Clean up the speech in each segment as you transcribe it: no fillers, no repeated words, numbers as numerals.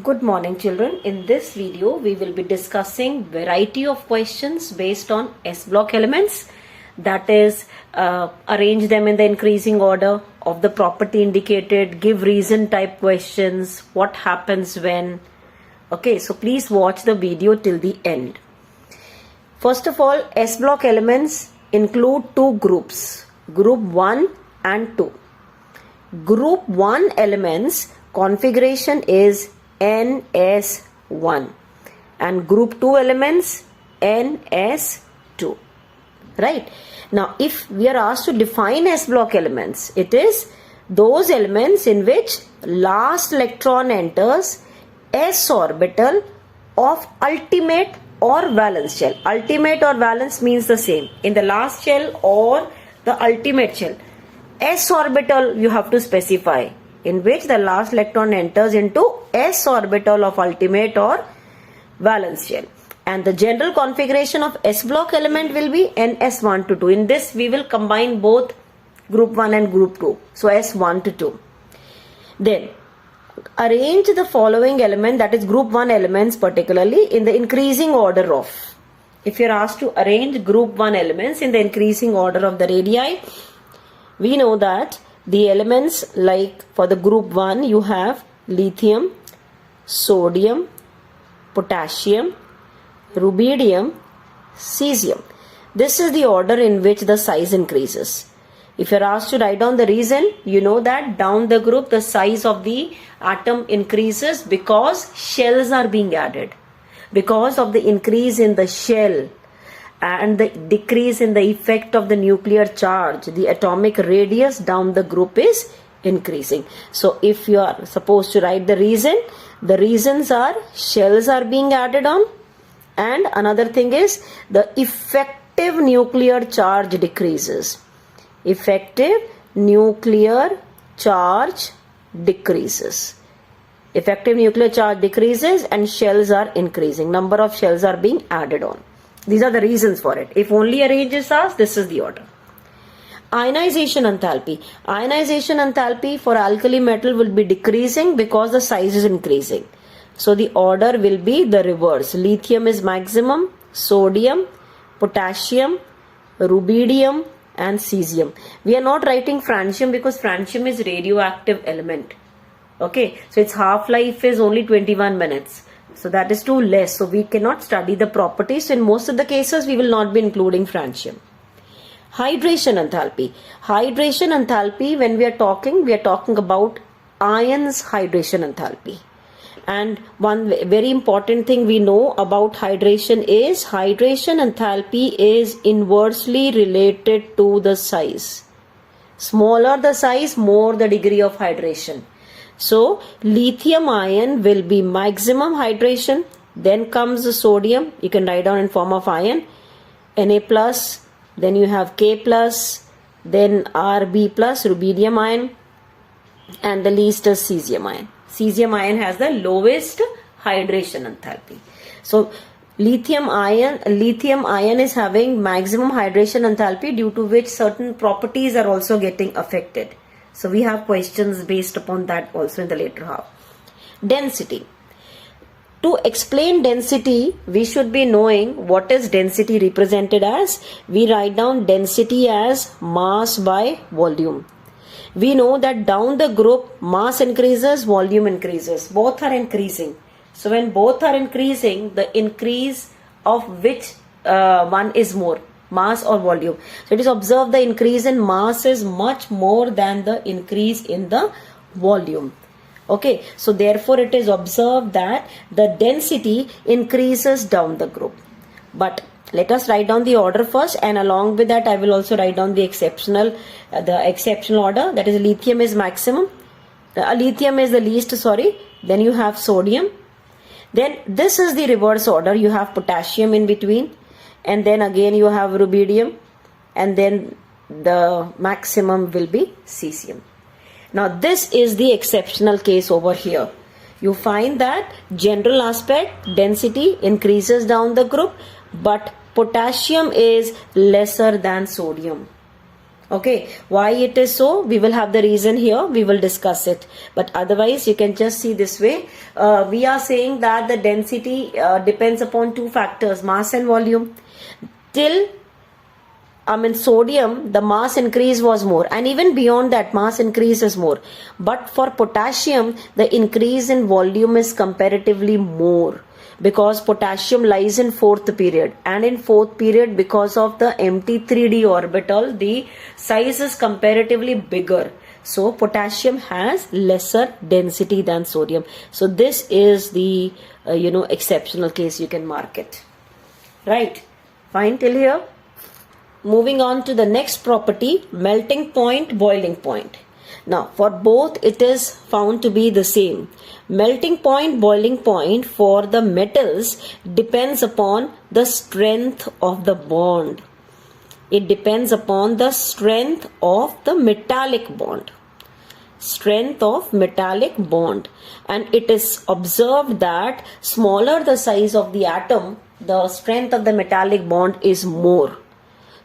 Good morning children. In this video we will be discussing variety of questions based on S block elements, that is arrange them in the increasing order of the property indicated, give reason type questions, what happens when. Okay, so please watch the video till the end. First of all, S block elements include two groups, group 1 and 2. Group 1 elements configuration is NS1 and group 2 elements NS2. Right? Now if we are asked to define S block elements, it is those elements in which last electron enters S orbital of ultimate or valence shell. Ultimate or valence means the same. In the last shell or the ultimate shell, S orbital you have to specify, in which the last electron enters into S orbital of ultimate or valence shell. And the general configuration of S block element will be NS1 to 2. In this we will combine both group 1 and group 2. So S1 to 2. Then arrange the following element, that is group 1 elements particularly, in the increasing order of. If you are asked to arrange group 1 elements in the increasing order of the radii, we know that the elements, like for the group 1 you have lithium, sodium, potassium, rubidium, cesium. This is the order in which the size increases. If you are asked to write down the reason, you know that down the group the size of the atom increases because shells are being added. Because of the increase in the shell and the decrease in the effect of the nuclear charge, the atomic radius down the group is increasing. So if you are supposed to write the reasons are shells are being added on, and another thing is the effective nuclear charge decreases. Effective nuclear charge decreases. Effective nuclear charge decreases and shells are increasing. Number of shells are being added on. These are the reasons for it. If only arrange is asked, this is the order. Ionization enthalpy. Ionization enthalpy for alkali metal will be decreasing because the size is increasing. So the order will be the reverse. Lithium is maximum, sodium, potassium, rubidium and cesium. We are not writing francium because francium is radioactive element. Okay, so its half-life is only 21 minutes. So that is too less. So we cannot study the properties. So in most of the cases, we will not be including francium. Hydration enthalpy. Hydration enthalpy, when we are talking about ions hydration enthalpy. And one very important thing we know about hydration is hydration enthalpy is inversely related to the size. Smaller the size, more the degree of hydration. So lithium ion will be maximum hydration, then comes the sodium, you can write down in form of ion, Na plus, then you have K plus, then Rb plus, rubidium ion, and the least is cesium ion. Cesium ion has the lowest hydration enthalpy. So lithium ion is having maximum hydration enthalpy, due to which certain properties are also getting affected. So we have questions based upon that also in the later half. Density. To explain density, we should be knowing what is density represented as. We write down density as mass by volume. We know that down the group mass increases, volume increases. Both are increasing. So when both are increasing, the increase of which one is more? Mass or volume. So it is observed the increase in mass is much more than the increase in the volume. Okay, so therefore it is observed that the density increases down the group. But let us write down the order first, and along with that I will also write down the exceptional order, that is lithium is maximum, lithium is the least, then you have sodium, then this is the reverse order, you have potassium in between, and then again you have rubidium, and then the maximum will be cesium. Now this is the exceptional case over here. You find that general aspect, density increases down the group, but potassium is lesser than sodium. Okay, why it is so? We will have the reason here. We will discuss it. But otherwise, you can just see this way. We are saying that the density depends upon two factors, mass and volume. Till sodium, the mass increase was more, and even beyond that, mass increase is more. But for potassium, the increase in volume is comparatively more, because potassium lies in fourth period, and in fourth period, because of the empty 3d orbital, the size is comparatively bigger. So potassium has lesser density than sodium. So this is the exceptional case. You can mark it. Right? Fine till here. Moving on to the next property, melting point, boiling point. Now, for both it is found to be the same. Melting point, boiling point for the metals depends upon the strength of the bond. It depends upon the strength of the metallic bond. Strength of metallic bond. And it is observed that smaller the size of the atom, the strength of the metallic bond is more.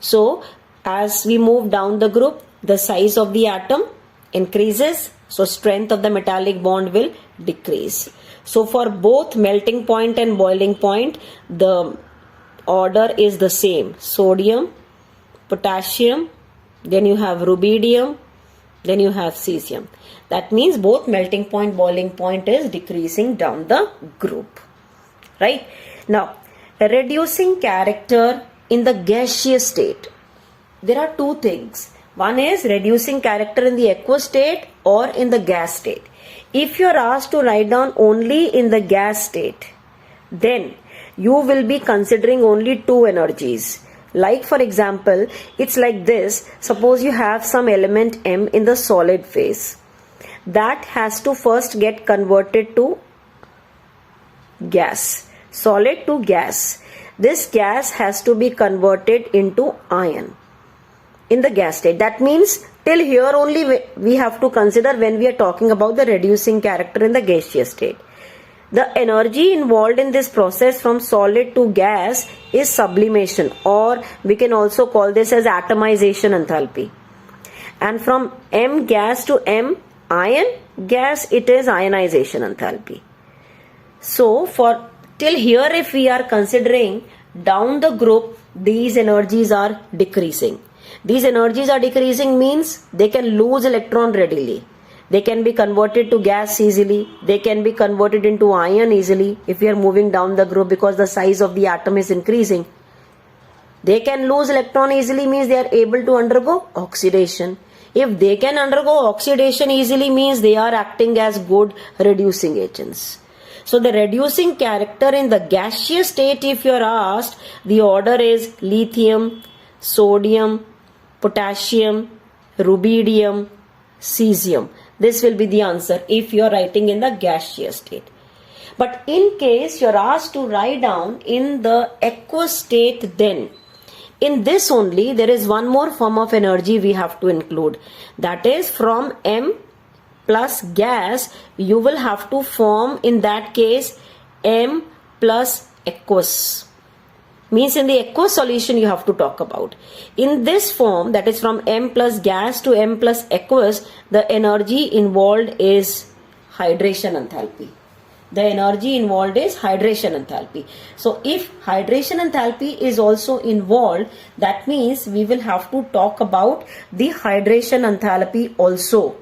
So, as we move down the group, the size of the atom increases. So, strength of the metallic bond will decrease. So, for both melting point and boiling point, the order is the same. Sodium, potassium, then you have rubidium, then you have cesium. That means both melting point, boiling point is decreasing down the group. Right? Now, a reducing character in the gaseous state. There are two things. One is reducing character in the aqueous state or in the gas state. If you are asked to write down only in the gas state, then you will be considering only two energies. Like for example, it's like this. Suppose you have some element M in the solid phase. That has to first get converted to gas. Solid to gas. This gas has to be converted into ion in the gas state. That means till here only we have to consider when we are talking about the reducing character in the gaseous state. The energy involved in this process from solid to gas is sublimation, or we can also call this as atomization enthalpy. And from M gas to M ion gas, it is ionization enthalpy. So for till here, if we are considering down the group, these energies are decreasing. These energies are decreasing means they can lose electron readily. They can be converted to gas easily. They can be converted into ion easily if we are moving down the group, because the size of the atom is increasing. They can lose electron easily means they are able to undergo oxidation. If they can undergo oxidation easily means they are acting as good reducing agents. So the reducing character in the gaseous state, if you are asked, the order is lithium, sodium, potassium, rubidium, cesium. This will be the answer if you are writing in the gaseous state. But in case you are asked to write down in the aqueous state, then in this only there is one more form of energy we have to include. That is from M plus gas, you will have to form in that case M plus aqueous. Means in the aqueous solution you have to talk about. In this form, that is from M plus gas to M plus aqueous, the energy involved is hydration enthalpy. The energy involved is hydration enthalpy. So if hydration enthalpy is also involved, that means we will have to talk about the hydration enthalpy also.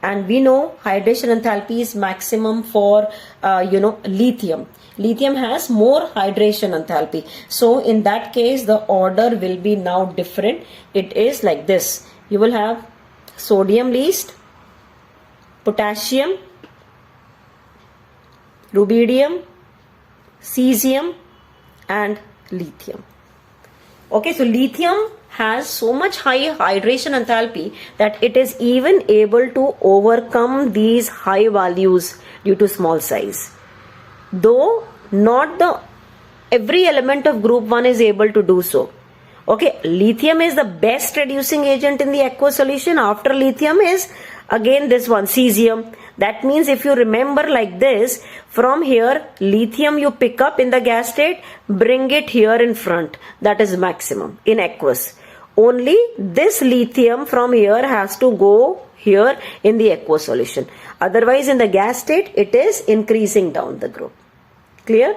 And we know hydration enthalpy is maximum for lithium. Lithium has more hydration enthalpy. So in that case the order will be now different. It is like this. You will have sodium least, potassium, rubidium, cesium and lithium. Okay, so lithium has so much high hydration enthalpy that it is even able to overcome these high values due to small size. Though not every element of group 1 is able to do so. Okay, lithium is the best reducing agent in the aqueous solution. After lithium is again this one, cesium. That means if you remember like this, from here lithium you pick up in the gas state, bring it here in front. That is maximum in aqueous. Only this lithium from here has to go here in the aqueous solution. Otherwise, in the gas state, it is increasing down the group. Clear?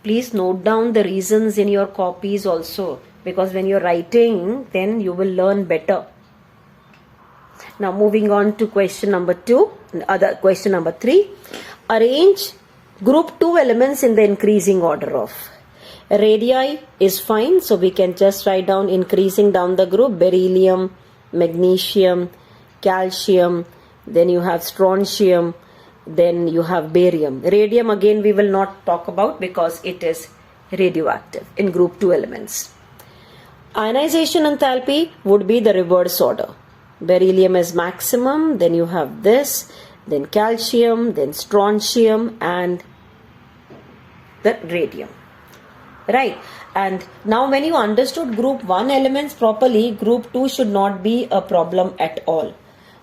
Please note down the reasons in your copies also, because when you're writing, then you will learn better. Now moving on to question number 3. Arrange group 2 elements in the increasing order of. Radii is fine, so we can just write down increasing down the group: beryllium, magnesium, calcium, then you have strontium, then you have barium. Radium again we will not talk about because it is radioactive in group 2 elements. Ionization enthalpy would be the reverse order. Beryllium is maximum, then you have this, then calcium, then strontium, and the radium. Right? And now when you understood group 1 elements properly, group 2 should not be a problem at all.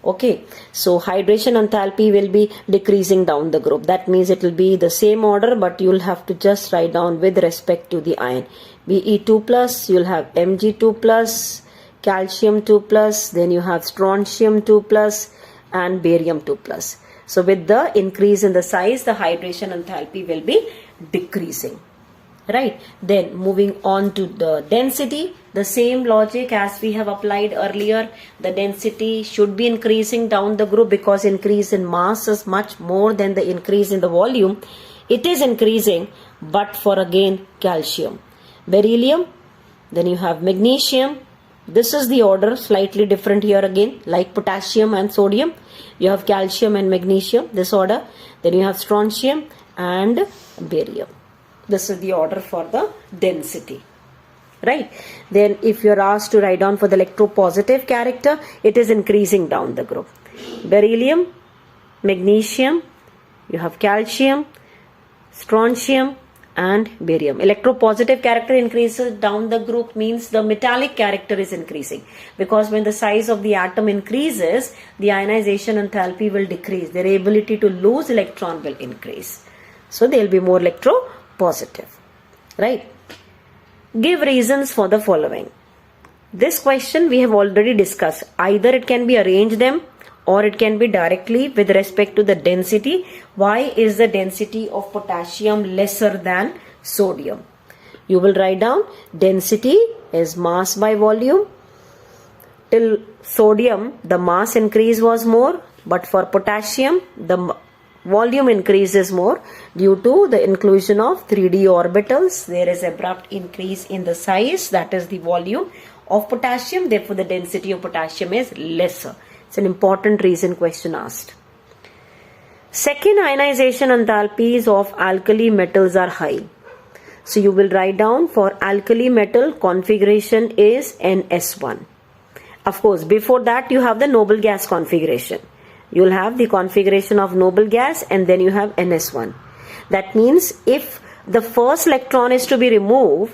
Okay, so hydration enthalpy will be decreasing down the group. That means it will be the same order, but you'll have to just write down with respect to the ion. Be2 plus, you'll have Mg2 plus, calcium 2 plus, then you have strontium 2 plus, and barium 2 plus. So with the increase in the size, the hydration enthalpy will be decreasing. Right? Then moving on to the density, the same logic as we have applied earlier. The density should be increasing down the group because increase in mass is much more than the increase in the volume. It is increasing, but for again calcium. Beryllium, then you have magnesium. This is the order, slightly different here again, like potassium and sodium. You have calcium and magnesium, this order. Then you have strontium and barium. This is the order for the density. Right? Then if you are asked to write down for the electropositive character, it is increasing down the group. Beryllium, magnesium, you have calcium, strontium, and barium. Electropositive character increases down the group means the metallic character is increasing, because when the size of the atom increases, the ionization enthalpy will decrease. Their ability to lose electron will increase. So they will be more electropositive. Right? Give reasons for the following. This question we have already discussed. Either it can be arranged them, or it can be directly with respect to the density. Why is the density of potassium lesser than sodium? You will write down density is mass by volume. Till sodium, the mass increase was more, but for potassium, the volume increase is more due to the inclusion of 3d orbitals. There is abrupt increase in the size, that is the volume of potassium. Therefore, the density of potassium is lesser. It's an important reason question asked. Second, ionization enthalpies of alkali metals are high. So you will write down for alkali metal configuration is NS1. Of course, before that you have the noble gas configuration. You will have the configuration of noble gas and then you have NS1. That means if the first electron is to be removed,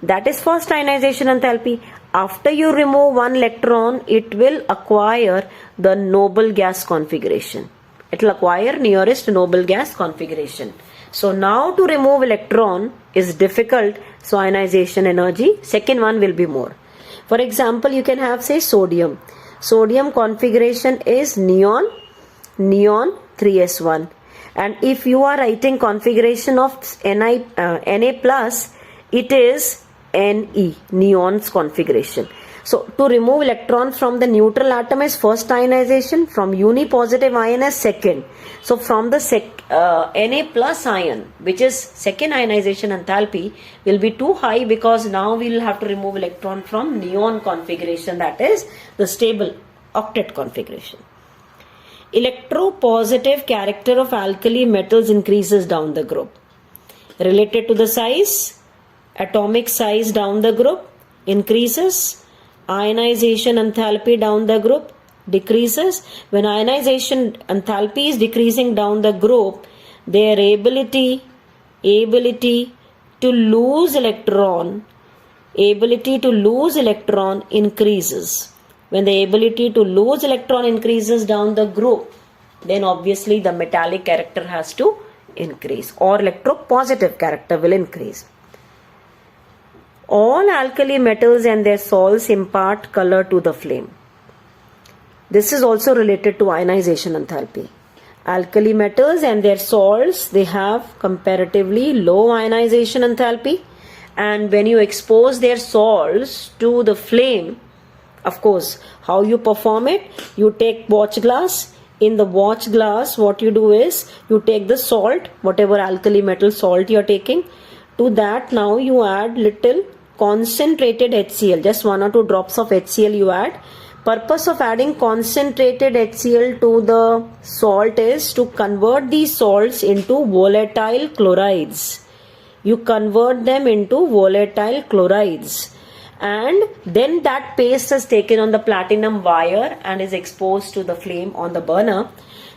that is first ionization enthalpy. After you remove one electron, it will acquire the noble gas configuration. It will acquire nearest noble gas configuration. So now to remove electron is difficult. So ionization energy, second one will be more. For example, you can have say sodium. Sodium configuration is neon 3s1. And if you are writing configuration of Na plus, it is Ne, neon's configuration. So to remove electron from the neutral atom is first ionization, from unipositive ion is second. So from the Na plus ion, which is second ionization enthalpy, will be too high because now we will have to remove electron from neon configuration, that is the stable octet configuration. Electropositive character of alkali metals increases down the group. Related to the size, atomic size down the group increases, ionization enthalpy down the group decreases. When ionization enthalpy is decreasing down the group, their ability to lose electron increases. When the ability to lose electron increases down the group, then obviously the metallic character has to increase or electropositive character will increase. All alkali metals and their salts impart color to the flame. This is also related to ionization enthalpy. Alkali metals and their salts, they have comparatively low ionization enthalpy, and when you expose their salts to the flame, of course, how you perform it, you take watch glass. In the watch glass, what you do is you take the salt, whatever alkali metal salt you are taking. To that now you add little concentrated HCl, just 1 or 2 drops of HCl you add. Purpose of adding concentrated HCl to the salt is to convert these salts into volatile chlorides. You convert them into volatile chlorides, and then that paste is taken on the platinum wire and is exposed to the flame on the burner.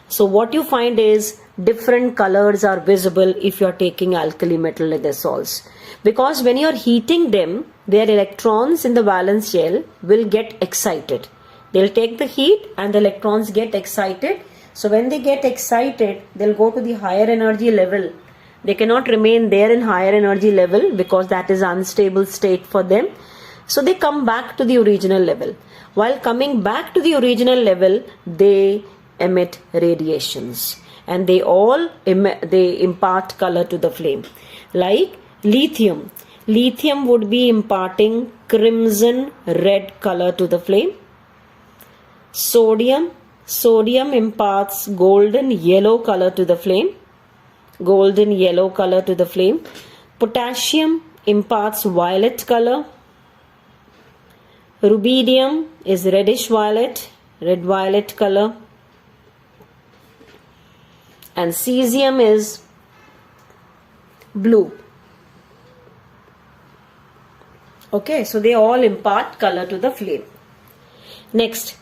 So what you find is different colors are visible if you are taking alkali metal and their salts, because when you are heating them, their electrons in the valence shell will get excited. They'll take the heat and the electrons get excited. So when they get excited, they'll go to the higher energy level. They cannot remain there in higher energy level because that is unstable state for them. So they come back to the original level. While coming back to the original level, they emit radiations, and they impart color to the flame. Like lithium. Lithium would be imparting crimson red color to the flame. Sodium imparts golden yellow color to the flame. Golden yellow color to the flame. Potassium imparts violet color. Rubidium is reddish violet, red violet color. And cesium is blue. Okay, so they all impart color to the flame. Next,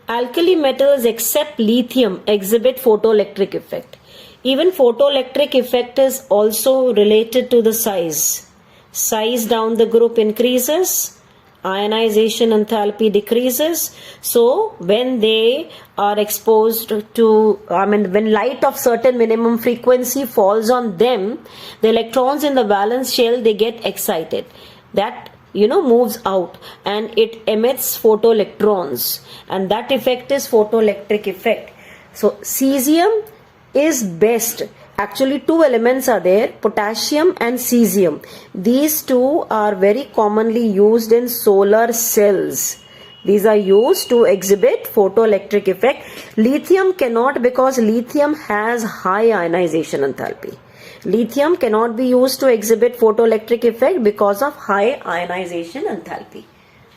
alkali metals except lithium exhibit photoelectric effect. Even photoelectric effect is also related to the size. Size down the group increases, ionization enthalpy decreases. So when they are exposed to, when light of certain minimum frequency falls on them, the electrons in the valence shell, they get excited. That moves out and it emits photoelectrons, and that effect is photoelectric effect. So cesium is best. Actually, 2 elements are there, potassium and cesium. These 2 are very commonly used in solar cells. These are used to exhibit photoelectric effect. Lithium cannot, because lithium has high ionization enthalpy. Lithium cannot be used to exhibit photoelectric effect because of high ionization enthalpy.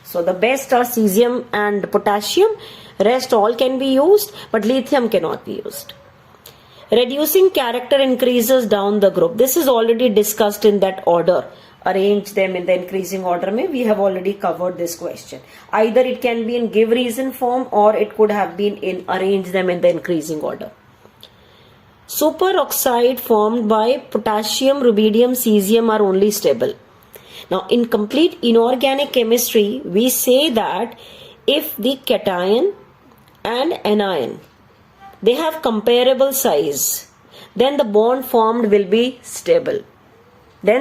So the best are cesium and potassium. Rest all can be used, but lithium cannot be used. Reducing character increases down the group. This is already discussed in that order. Arrange them in the increasing order. We have already covered this question. Either it can be in give reason form, or it could have been in arrange them in the increasing order. Superoxide formed by potassium, rubidium, cesium are only stable. Now in complete inorganic chemistry, we say that if the cation and anion, they have comparable size, then the bond formed will be stable. So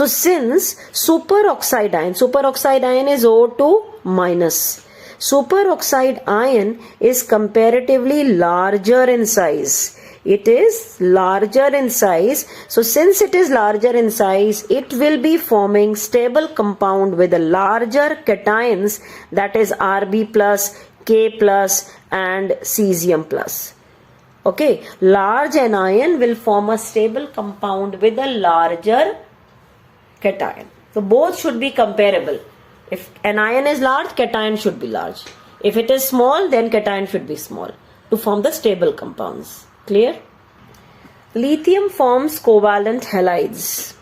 since superoxide ion is O2 minus. Superoxide ion is comparatively larger in size. It is larger in size. So since it is larger in size, it will be forming stable compound with the larger cations, that is Rb plus, K plus and cesium plus. Okay, large anion will form a stable compound with a larger cation. So both should be comparable. If anion is large, cation should be large. If it is small, then cation should be small to form the stable compounds. Clear? Lithium forms covalent halides.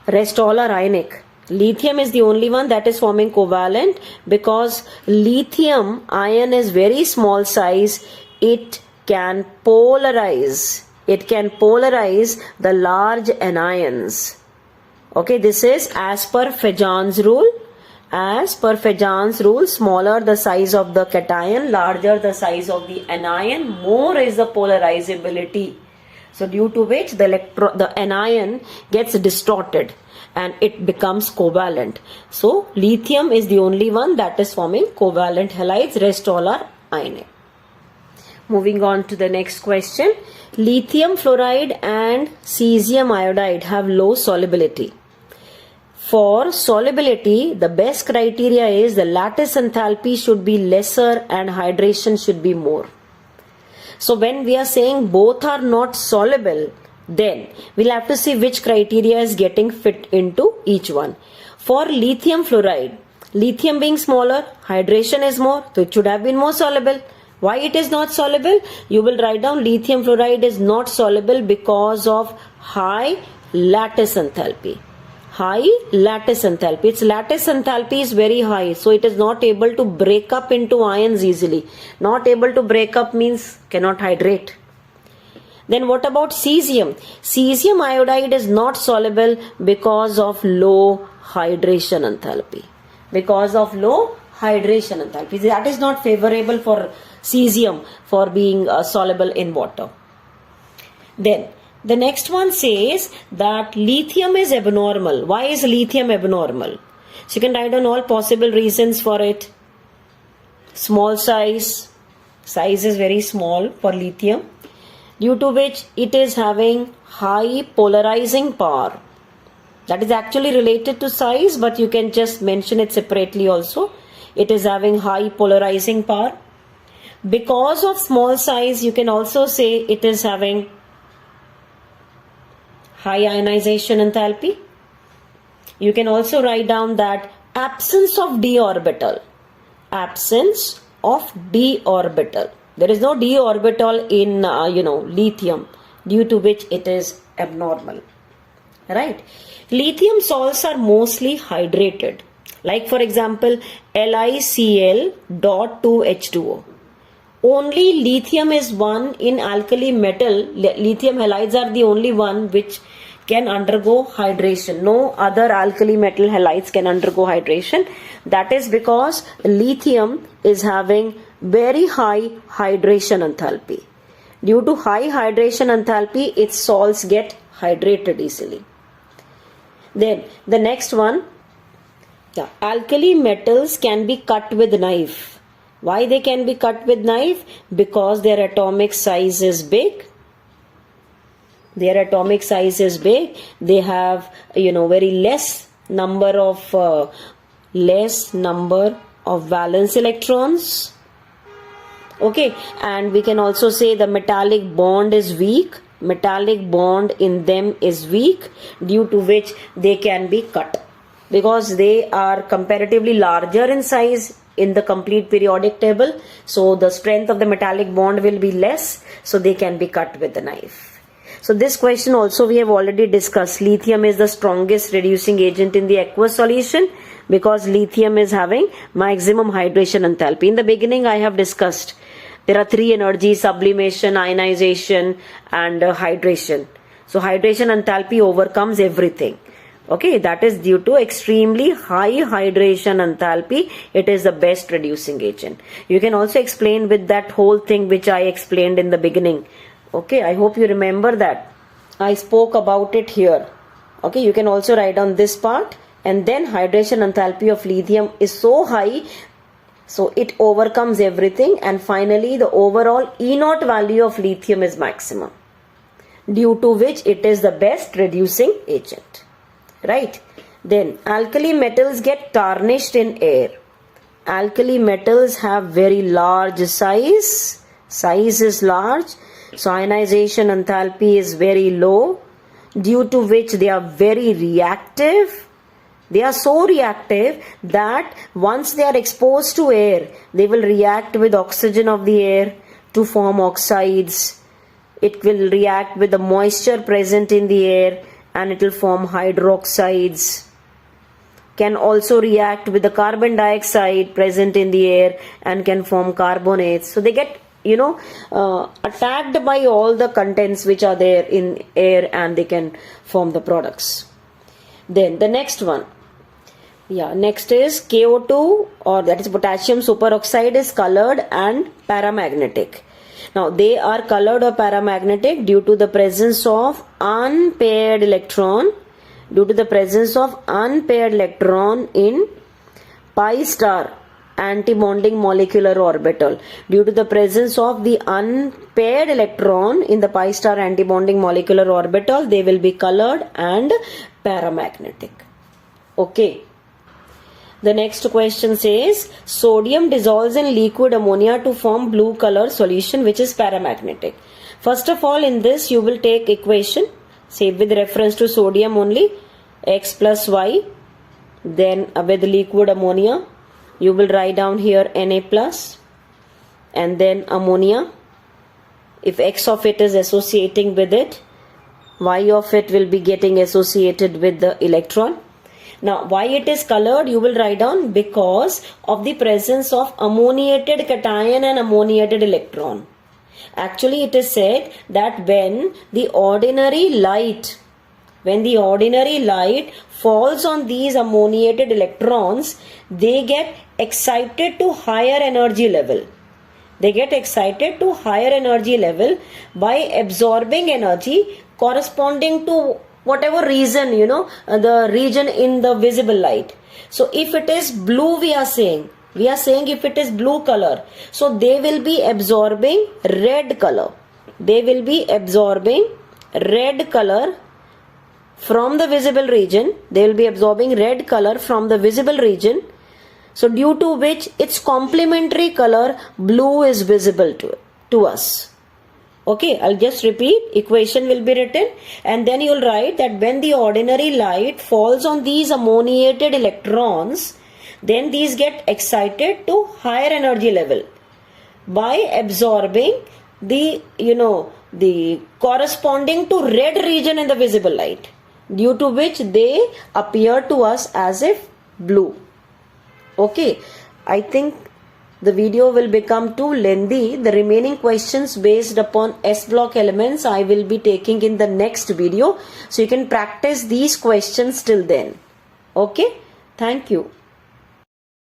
Rest all are ionic. Lithium is the only one that is forming covalent, because lithium ion is very small size. It can polarize. The large anions. Okay, this is as per Fajan's rule. Smaller the size of the cation, larger the size of the anion, more is the polarizability. So due to which the anion gets distorted and it becomes covalent. So lithium is the only one that is forming covalent halides, rest all are ionic. Moving on to the next question. Lithium fluoride and cesium iodide have low solubility. For solubility, the best criteria is the lattice enthalpy should be lesser and hydration should be more. So when we are saying both are not soluble, then we'll have to see which criteria is getting fit into each one. For lithium fluoride, lithium being smaller, hydration is more, so it should have been more soluble. Why it is not soluble? You will write down lithium fluoride is not soluble because of high lattice enthalpy. High lattice enthalpy. Its lattice enthalpy is very high, so it is not able to break up into ions easily. Not able to break up means cannot hydrate. Then what about cesium? Cesium iodide is not soluble because of low hydration enthalpy. Because of low hydration enthalpy. That is not favorable for cesium for being soluble in water. Then the next one says that lithium is abnormal. Why is lithium abnormal? So you can write down all possible reasons for it. Small size. Size is very small for lithium, due to which it is having high polarizing power. That is actually related to size, but you can just mention it separately also. It is having high polarizing power. Because of small size, you can also say it is having high ionization enthalpy. You can also write down that absence of d orbital. Absence of d orbital. There is no d orbital in lithium, due to which it is abnormal. Right? Lithium salts are mostly hydrated. Like for example, LiCl.2H2O. Only lithium is one in alkali metal. Lithium halides are the only one which can undergo hydration. No other alkali metal halides can undergo hydration. That is because lithium is having very high hydration enthalpy. Due to high hydration enthalpy, its salts get hydrated easily. Then the next one, the alkali metals can be cut with knife. Why they can be cut with knife? Because their atomic size is big. Their atomic size is big. They have very less number of valence electrons. Okay, and we can also say the metallic bond is weak. Metallic bond in them is weak, due to which they can be cut, because they are comparatively larger in size in the complete periodic table. So the strength of the metallic bond will be less, so they can be cut with the knife. So this question also we have already discussed. Lithium is the strongest reducing agent in the aqueous solution because lithium is having maximum hydration enthalpy. In the beginning I have discussed there are three energies: sublimation, ionization and hydration. So hydration enthalpy overcomes everything. Okay, that is due to extremely high hydration enthalpy. It is the best reducing agent. You can also explain with that whole thing which I explained in the beginning. Okay, I hope you remember that. I spoke about it here. Okay, you can also write down this part, and then hydration enthalpy of lithium is so high, so it overcomes everything, and finally the overall E0 value of lithium is maximum, due to which it is the best reducing agent. Right? Then alkali metals get tarnished in air. Alkali metals have very large size. Size is large. So ionization enthalpy is very low, due to which they are very reactive. They are so reactive that once they are exposed to air, they will react with oxygen of the air to form oxides. It will react with the moisture present in the air and it will form hydroxides. Can also react with the carbon dioxide present in the air and can form carbonates. So they get attacked by all the contents which are there in air and they can form the products. Then the next one. Next is KO2, or that is potassium superoxide, is colored and paramagnetic. Now they are colored or paramagnetic due to the presence of unpaired electron, in pi star antibonding molecular orbital. Due to the presence of the unpaired electron in the pi star antibonding molecular orbital, they will be colored and paramagnetic. Okay. The next question says, sodium dissolves in liquid ammonia to form blue color solution which is paramagnetic. First of all, in this you will take equation, say with reference to sodium only, x plus y. Then with liquid ammonia, you will write down here Na plus, and then ammonia. If x of it is associating with it, y of it will be getting associated with the electron. Now, why it is colored, you will write down because of the presence of ammoniated cation and ammoniated electron. Actually, it is said that when the ordinary light falls on these ammoniated electrons, they get excited to higher energy level. By absorbing energy corresponding to whatever region, the region in the visible light. So if it is blue, we are saying if it is blue color, so they will be absorbing red color. From the visible region. So due to which its complementary color blue is visible to us. Okay, I'll just repeat. Equation will be written, and then you'll write that when the ordinary light falls on these ammoniated electrons, then these get excited to higher energy level by absorbing the corresponding to red region in the visible light, due to which they appear to us as if blue. Okay, I think the video will become too lengthy. The remaining questions based upon S block elements I will be taking in the next video. So you can practice these questions till then. Okay, thank you.